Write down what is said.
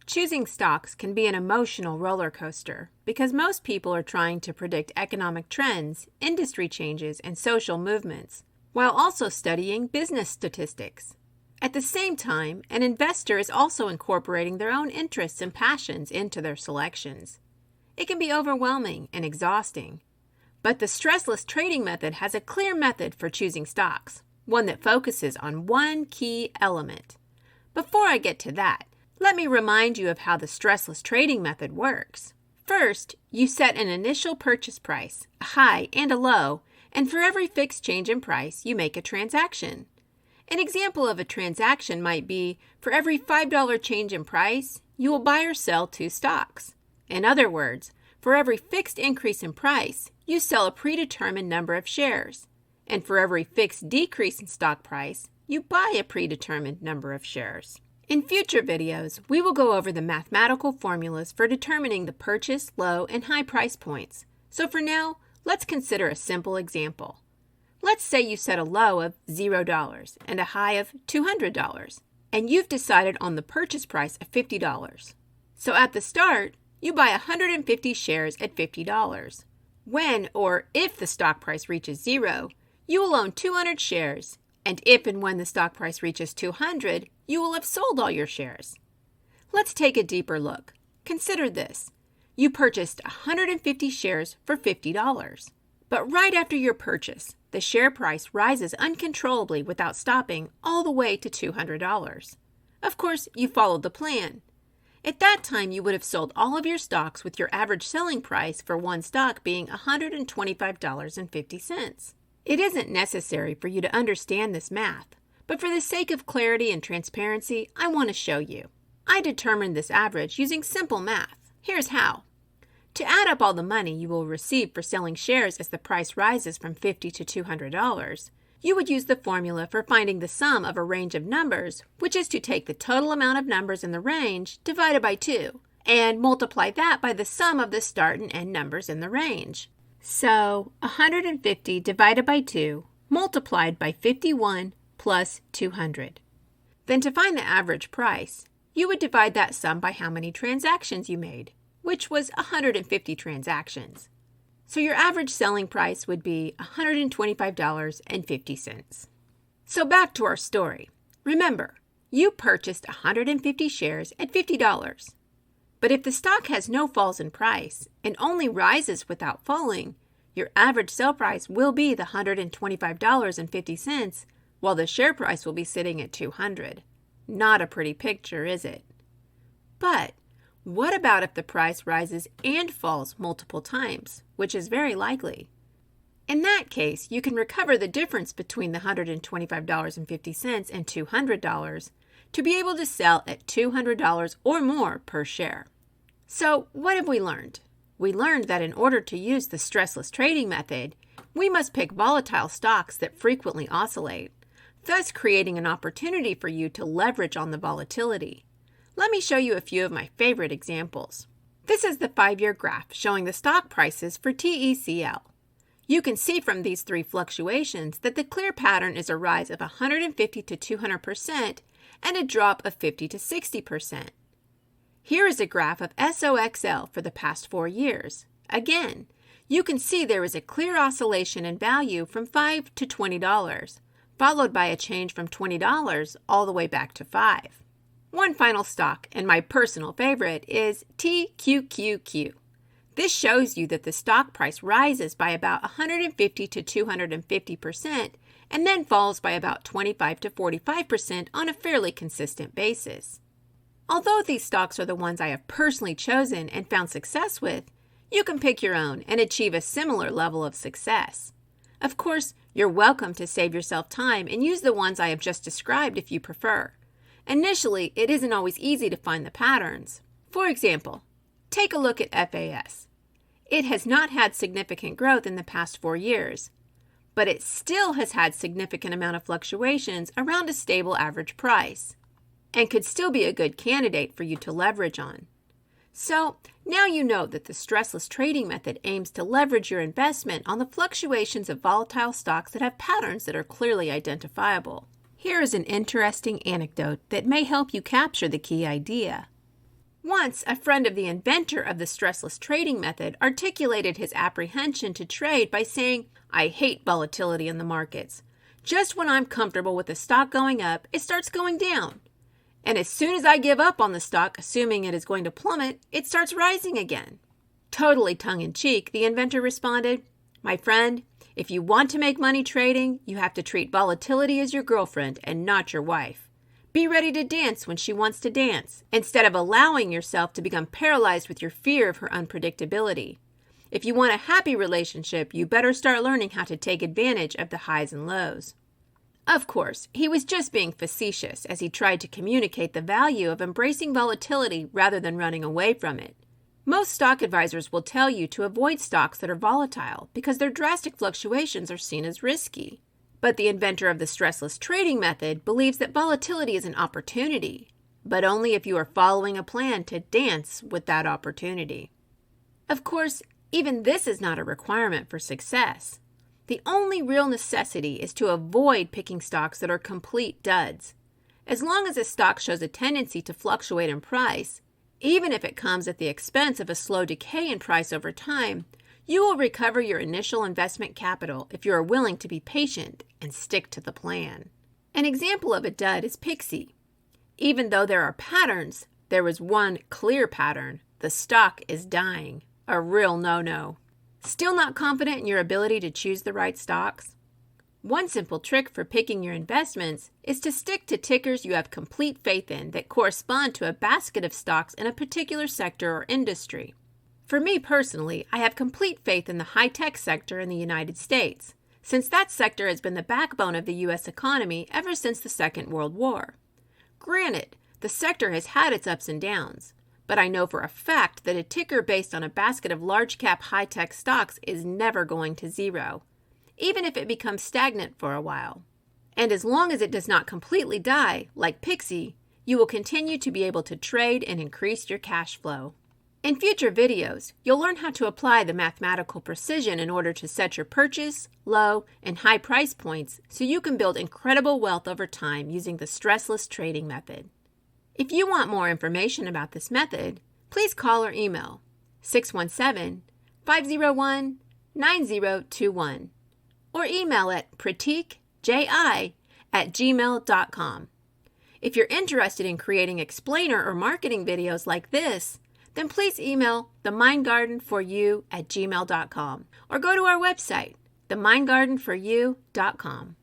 Choosing stocks can be an emotional roller coaster because most people are trying to predict economic trends, industry changes, and social movements, while also studying business statistics. At the same time, an investor is also incorporating their own interests and passions into their selections. It can be overwhelming and exhausting. But the stressless trading method has a clear method for choosing stocks, one that focuses on one key element. Before I get to that, let me remind you of how the stressless trading method works. First, you set an initial purchase price, a high and a low, and for every fixed change in price, you make a transaction. An example of a transaction might be, for every $5 change in price, you will buy or sell 2 stocks. In other words, for every fixed increase in price, you sell a predetermined number of shares. And for every fixed decrease in stock price, you buy a predetermined number of shares. In future videos, we will go over the mathematical formulas for determining the purchase, low, and high price points. So for now, let's consider a simple example. Let's say you set a low of $0 and a high of $200, and you've decided on the purchase price of $50. So at the start, you buy 150 shares at $50. When or if the stock price reaches 0, you will own 200 shares, and if and when the stock price reaches 200, you will have sold all your shares. Let's take a deeper look. Consider this. You purchased 150 shares for $50. But right after your purchase, the share price rises uncontrollably without stopping all the way to $200. Of course, you followed the plan. At that time, you would have sold all of your stocks with your average selling price for one stock being $125.50. It isn't necessary for you to understand this math, but for the sake of clarity and transparency, I want to show you. I determined this average using simple math. Here's how. To add up all the money you will receive for selling shares as the price rises from $50 to $200, you would use the formula for finding the sum of a range of numbers, which is to take the total amount of numbers in the range divided by 2, and multiply that by the sum of the start and end numbers in the range. So, 150 divided by 2 multiplied by 51 plus 200. Then to find the average price, you would divide that sum by how many transactions you made, which was 150 transactions. So your average selling price would be $125.50. So back to our story. Remember, you purchased 150 shares at $50. But if the stock has no falls in price and only rises without falling, your average sell price will be the $125.50, while the share price will be sitting at $200. Not a pretty picture, is it? But what about if the price rises and falls multiple times, which is very likely? In that case, you can recover the difference between the $125.50 and $200 to be able to sell at $200 or more per share. So what have we learned? We learned that in order to use the stressless trading method, we must pick volatile stocks that frequently oscillate, thus creating an opportunity for you to leverage on the volatility. Let me show you a few of my favorite examples. This is the 5-year graph showing the stock prices for TECL. You can see from these 3 fluctuations that the clear pattern is a rise of 150 to 200% and a drop of 50 to 60%. Here is a graph of SOXL for the past 4 years. Again, you can see there is a clear oscillation in value from $5 to $20, followed by a change from $20 all the way back to $5. One final stock, and my personal favorite, is TQQQ. This shows you that the stock price rises by about 150 to 250% and then falls by about 25 to 45% on a fairly consistent basis. Although these stocks are the ones I have personally chosen and found success with, you can pick your own and achieve a similar level of success. Of course, you're welcome to save yourself time and use the ones I have just described if you prefer. Initially, it isn't always easy to find the patterns. For example, take a look at FAS. It has not had significant growth in the past 4 years, but it still has had significant amount of fluctuations around a stable average price, and could still be a good candidate for you to leverage on. So, now you know that the stressless trading method aims to leverage your investment on the fluctuations of volatile stocks that have patterns that are clearly identifiable. Here is an interesting anecdote that may help you capture the key idea. Once, a friend of the inventor of the stressless trading method articulated his apprehension to trade by saying, "I hate volatility in the markets. Just when I'm comfortable with the stock going up, it starts going down. And as soon as I give up on the stock, assuming it is going to plummet, it starts rising again." Totally tongue-in-cheek, the inventor responded, "My friend, if you want to make money trading, you have to treat volatility as your girlfriend and not your wife. Be ready to dance when she wants to dance, instead of allowing yourself to become paralyzed with your fear of her unpredictability. If you want a happy relationship, you better start learning how to take advantage of the highs and lows." Of course, he was just being facetious as he tried to communicate the value of embracing volatility rather than running away from it. Most stock advisors will tell you to avoid stocks that are volatile because their drastic fluctuations are seen as risky. But the inventor of the stressless trading method believes that volatility is an opportunity, but only if you are following a plan to dance with that opportunity. Of course, even this is not a requirement for success. The only real necessity is to avoid picking stocks that are complete duds. As long as a stock shows a tendency to fluctuate in price, even if it comes at the expense of a slow decay in price over time, you will recover your initial investment capital if you are willing to be patient and stick to the plan. An example of a dud is Pixie. Even though there are patterns, there was one clear pattern: the stock is dying. A real no-no. Still not confident in your ability to choose the right stocks? One simple trick for picking your investments is to stick to tickers you have complete faith in that correspond to a basket of stocks in a particular sector or industry. For me personally, I have complete faith in the high-tech sector in the United States, since that sector has been the backbone of the U.S. economy ever since the Second World War. Granted, the sector has had its ups and downs, but I know for a fact that a ticker based on a basket of large-cap high-tech stocks is never going to zero, even if it becomes stagnant for a while. And as long as it does not completely die, like Pixie, you will continue to be able to trade and increase your cash flow. In future videos, you'll learn how to apply the mathematical precision in order to set your purchase, low, and high price points so you can build incredible wealth over time using the stressless trading method. If you want more information about this method, please call or email 617-501-9021 or email at pratikji@gmail.com. If you're interested in creating explainer or marketing videos like this, then please email themindgardenforyou@gmail.com or go to our website, themindgardenforyou.com.